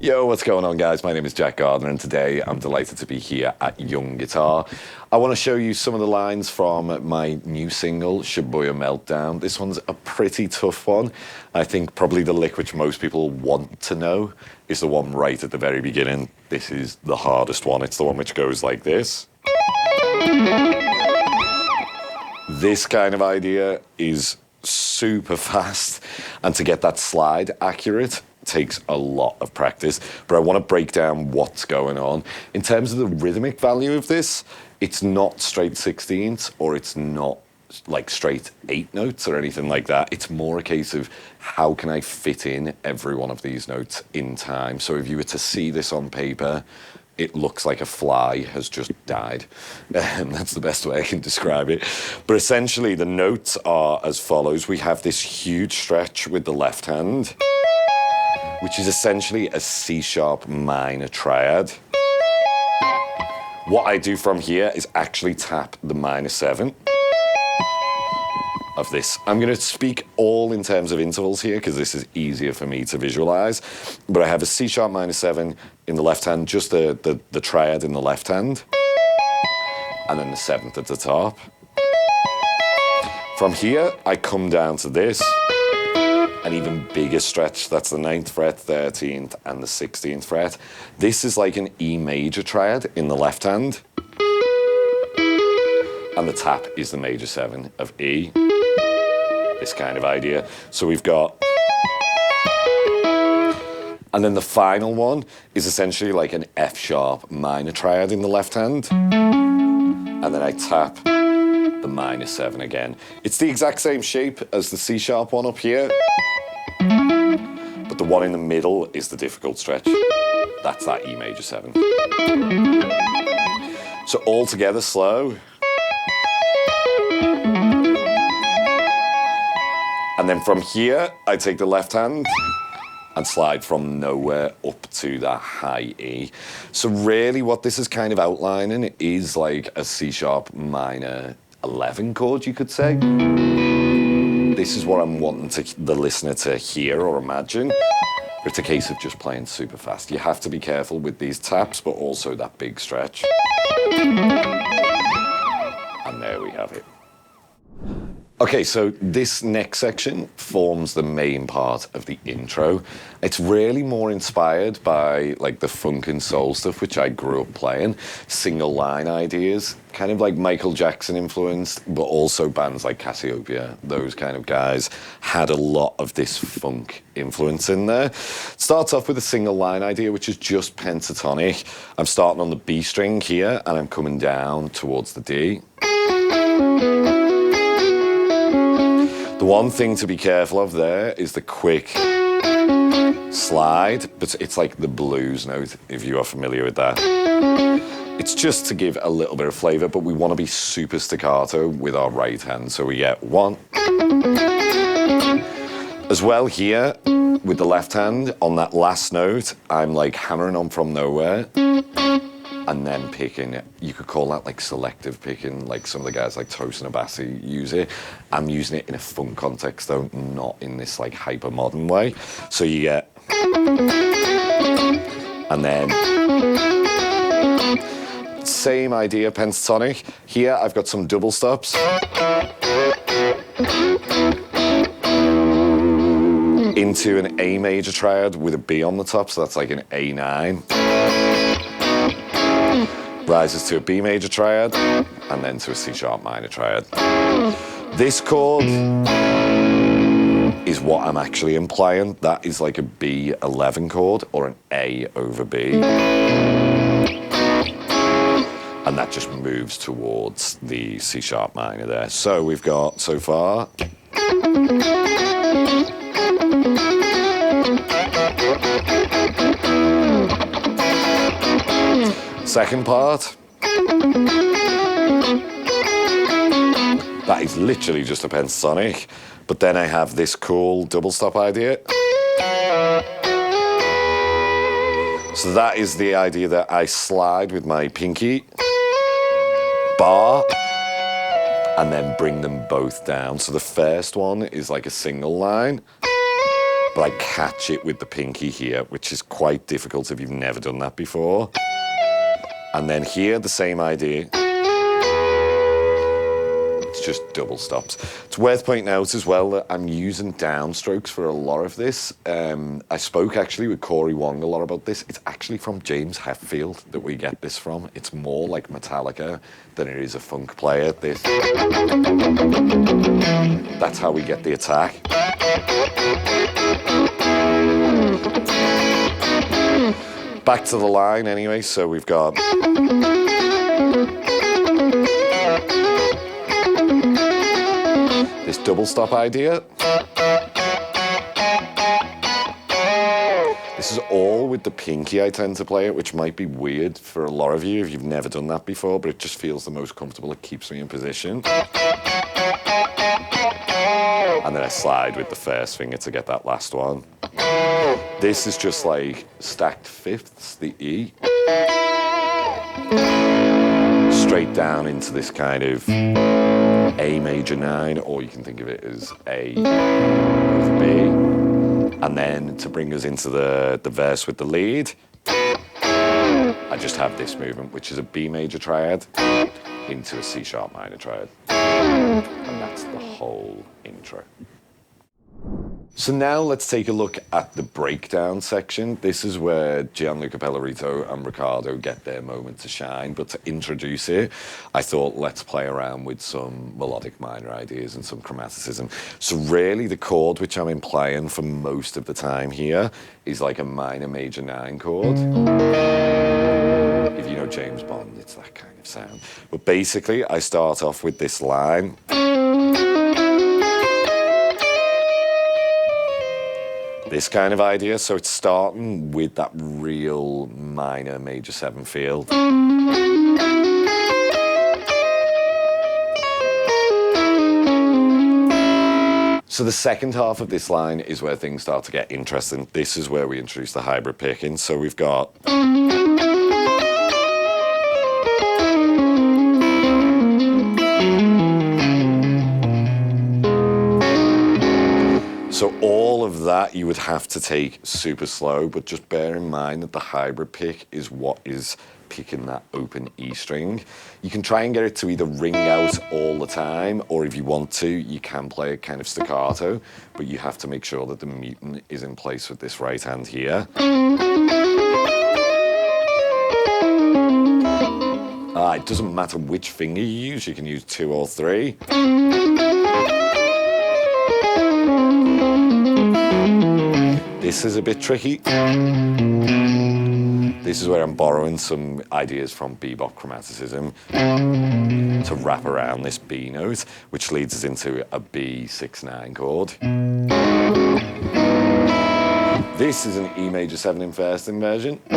Yo, what's going on, guys? My name is Jack Gardiner, and today I'm delighted to be here at Young Guitar. I want to show you some of the lines from my new single, Shibuya Meltdown. This one's a pretty tough one. I think probably the lick which most people want to know is the one right at the very beginning. This is the hardest one. It's the one which goes like this. This kind of idea is super fast, and to get that slide accurate takes a lot of practice, but I want to break down what's going on. In terms of the rhythmic value of this, it's not straight 16ths, or it's not like straight 8 notes or anything like that. It's more a case of how can I fit in every one of these notes in time. So if you were to see this on paper, it looks like a fly has just died. That's the best way I can describe it. But essentially, the notes are as follows. We have this huge stretch with the left hand, which is essentially a C-sharp minor triad. What I do from here is actually tap the minor 7 of this. I'm going to speak all in terms of intervals here because this is easier for me to visualize. But I have a C-sharp minor 7 in the left hand, just the triad in the left hand, and then the 7th at the top. From here, I come down to this. An even bigger stretch, that's the 9th fret, 13th, and the 16th fret. This is like an E major triad in the left hand. And the tap is the major 7 of E. This kind of idea. So we've got... And then the final one is essentially like an F sharp minor triad in the left hand. And then I tap the minor 7 again. It's the exact same shape as the C sharp one up here. But the one in the middle is the difficult stretch. That's that E major 7. So all together slow. And then from here, I take the left hand and slide from nowhere up to that high E. So really what this is kind of outlining is like a C-sharp minor 11 chord, you could say. This is what I'm wanting the listener to hear or imagine. It's a case of just playing super fast. You have to be careful with these taps, but also that big stretch. And there we have it. Okay, so this next section forms the main part of the intro. It's really more inspired by like the funk and soul stuff, which I grew up playing, single line ideas, kind of like Michael Jackson influenced, but also bands like Cassiopeia, those kind of guys had a lot of this funk influence in there. It starts off with a single line idea, which is just pentatonic. I'm starting on the B string here, and I'm coming down towards the D. The one thing to be careful of there is the quick slide, but it's like the blues note, if you are familiar with that. It's just to give a little bit of flavor, but we want to be super staccato with our right hand. So we get 1. As well here, with the left hand, on that last note, I'm like hammering on from nowhere. And then picking it. You could call that like selective picking, like some of the guys like Tosin Abasi use it. I'm using it in a funk context though, not in this like hyper modern way. So you get, and then same idea, pentatonic. Here I've got some double stops. Into an A major triad with a B on the top, so that's like an A9. Rises to a B major triad, and then to a C-sharp minor triad. This chord is what I'm actually implying. That is like a B11 chord, or an A over B. And that just moves towards the C-sharp minor there. So we've got, so far... Second part, that is literally just a pentatonic, but then I have this cool double stop idea. So that is the idea that I slide with my pinky, bar, and then bring them both down. So the first one is like a single line, but I catch it with the pinky here, which is quite difficult if you've never done that before. And then here, the same idea. It's just double stops. It's worth pointing out as well that I'm using downstrokes for a lot of this. I spoke actually with Corey Wong a lot about this. It's actually from James Hetfield that we get this from. It's more like Metallica than it is a funk player. This. That's how we get the attack. Back to the line anyway, so we've got... this double stop idea. This is all with the pinky I tend to play it, which might be weird for a lot of you if you've never done that before, but it just feels the most comfortable. It keeps me in position. And then I slide with the first finger to get that last one. This is just like stacked fifths, the E. Straight down into this kind of A major 9, or you can think of it as A over B. And then to bring us into the verse with the lead, I just have this movement, which is a B major triad into a C sharp minor triad. And that's the whole intro. So now let's take a look at the breakdown section. This is where Gianluca, Pellerito and Riccardo get their moment to shine. But to introduce it, I thought let's play around with some melodic minor ideas and some chromaticism. So really the chord which I'm playing for most of the time here is like a minor major 9 chord. If you know James Bond, it's that kind of sound. But basically I start off with this line. This kind of idea, so it's starting with that real minor major 7 feel. So the second half of this line is where things start to get interesting. This is where we introduce the hybrid picking. So we've got... So all of that you would have to take super slow, but just bear in mind that the hybrid pick is what is picking that open E string. You can try and get it to either ring out all the time, or if you want to, you can play it kind of staccato, but you have to make sure that the mutant is in place with this right hand here. It doesn't matter which finger you can use 2 or 3. This is a bit tricky. This is where I'm borrowing some ideas from bebop chromaticism to wrap around this B note, which leads us into a B6-9 chord. This is an E major 7 in first inversion to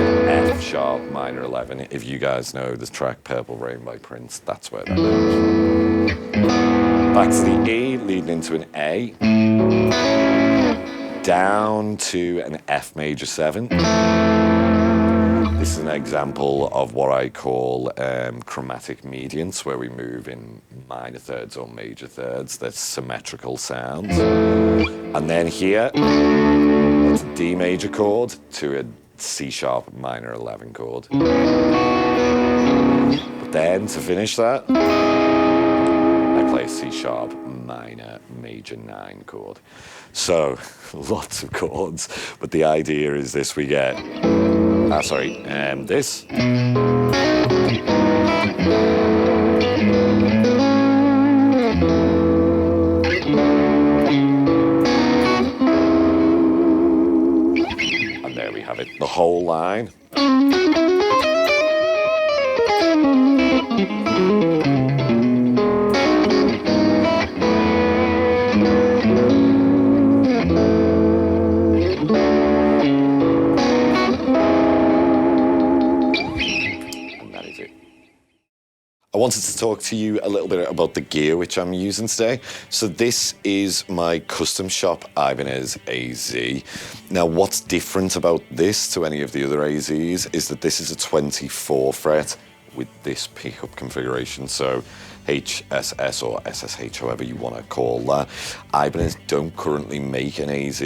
an F sharp minor 11. If you guys know the track Purple Rain by Prince, that's where that goes. Back to the E, leading into an A. Down to an F major 7. This is an example of what I call chromatic mediants, where we move in minor thirds or major thirds. They're symmetrical sounds. And then here, it's a D major chord to a C sharp minor 11 chord. But then to finish that, I play a C sharp minor major 9 chord. So lots of chords, but the idea is this: we get this. And there we have it, the whole line. I wanted to talk to you a little bit about the gear which I'm using today. So this is my custom shop Ibanez AZ. Now what's different about this to any of the other AZs is that this is a 24 fret with this pickup configuration. So HSS or SSH, however you want to call that. Ibanez don't currently make an AZ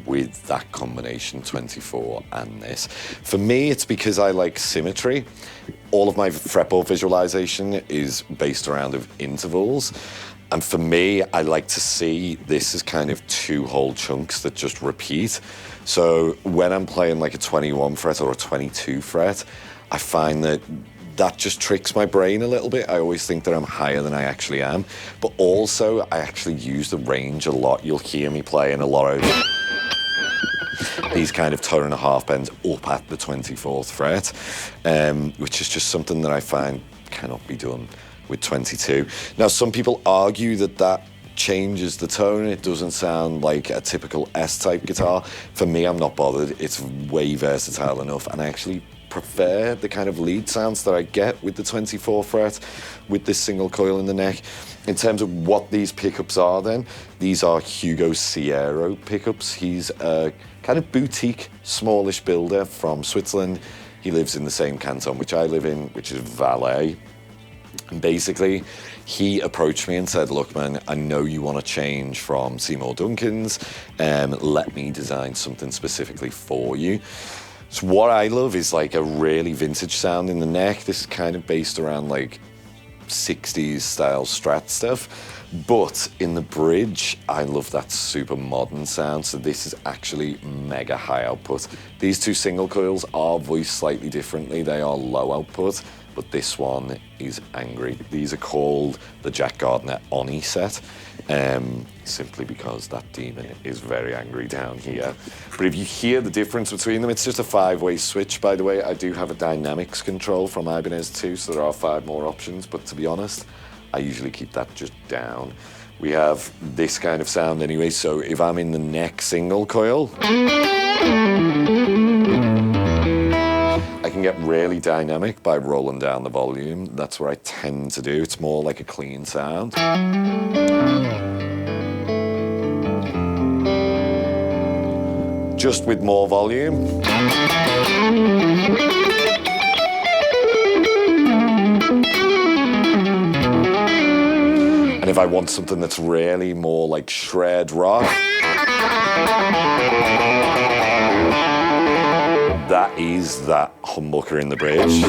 with that combination 24 and this. For me, it's because I like symmetry. All of my fretboard visualization is based around of intervals. And for me, I like to see this as kind of two whole chunks that just repeat. So when I'm playing like a 21 fret or a 22 fret, I find that just tricks my brain a little bit. I always think that I'm higher than I actually am. But also, I actually use the range a lot. You'll hear me playing a lot of these kind of tone and a half bends up at the 24th fret, which is just something that I find cannot be done with 22. Now, some people argue that changes the tone. It doesn't sound like a typical S-type guitar. For me, I'm not bothered. It's way versatile enough, and I actually prefer the kind of lead sounds that I get with the 24 fret with this single coil in the neck. In terms of what these pickups are then, these are Hugo Sierra pickups. He's a kind of boutique, smallish builder from Switzerland. He lives in the same canton which I live in, which is Valais. And basically, he approached me and said, look, man, I know you want to change from Seymour Duncan's. Let me design something specifically for you. So what I love is like a really vintage sound in the neck. This is kind of based around like 60s style Strat stuff. But in the bridge, I love that super modern sound. So this is actually mega high output. These two single coils are voiced slightly differently. They are low output, but this one is angry. These are called the Jack Gardiner Oni set, simply because that demon is very angry down here. But if you hear the difference between them, it's just a 5-way switch, by the way. I do have a dynamics control from Ibanez too, so there are 5 more options, but to be honest, I usually keep that just down. We have this kind of sound anyway, so if I'm in the neck single coil, I can get really dynamic by rolling down the volume. That's what I tend to do. It's more like a clean sound. Just with more volume. And if I want something that's really more like shred rock, that is that humbucker in the bridge.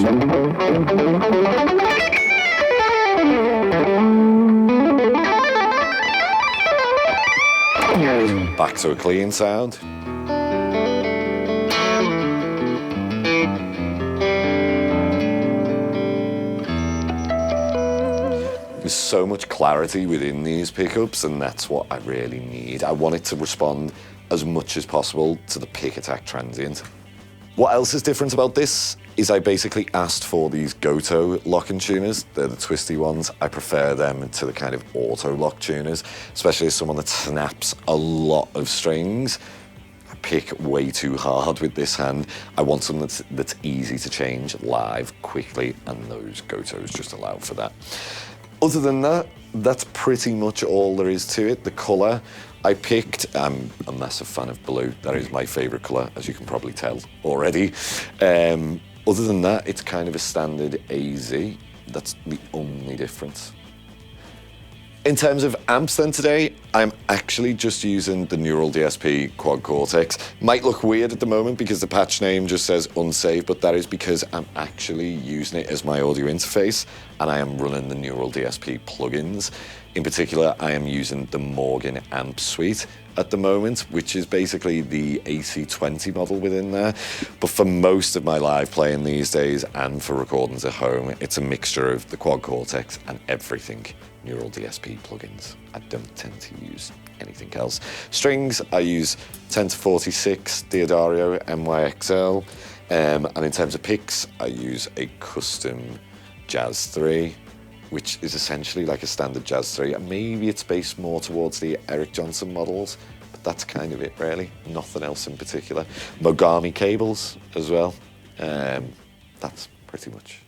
Back to a clean sound. There's so much clarity within these pickups, and that's what I really need. I want it to respond as much as possible to the pick attack transient. What else is different about this is I basically asked for these Goto lock-in tuners. They're the twisty ones. I prefer them to the kind of auto lock tuners, especially as someone that snaps a lot of strings. I pick way too hard with this hand. I want something that's easy to change live quickly, and those Gotos just allow for that. Other than that, that's pretty much all there is to it. The colour I picked, I'm a massive fan of blue. That is my favourite colour, as you can probably tell already. Other than that, it's kind of a standard AZ. That's the only difference. In terms of amps then today, I'm actually just using the Neural DSP Quad Cortex. Might look weird at the moment because the patch name just says unsafe, but that is because I'm actually using it as my audio interface, and I am running the Neural DSP plugins. In particular, I am using the Morgan amp suite at the moment, which is basically the AC20 model within there. But for most of my live playing these days and for recordings at home, it's a mixture of the Quad Cortex and everything Neural DSP plugins. I don't tend to use anything else. Strings, I use 10-46 Diodario MYXL. And in terms of picks, I use a custom Jazz 3, which is essentially like a standard Jazz 3, and maybe it's based more towards the Eric Johnson models, but that's kind of it really, nothing else in particular. Mogami cables as well, that's pretty much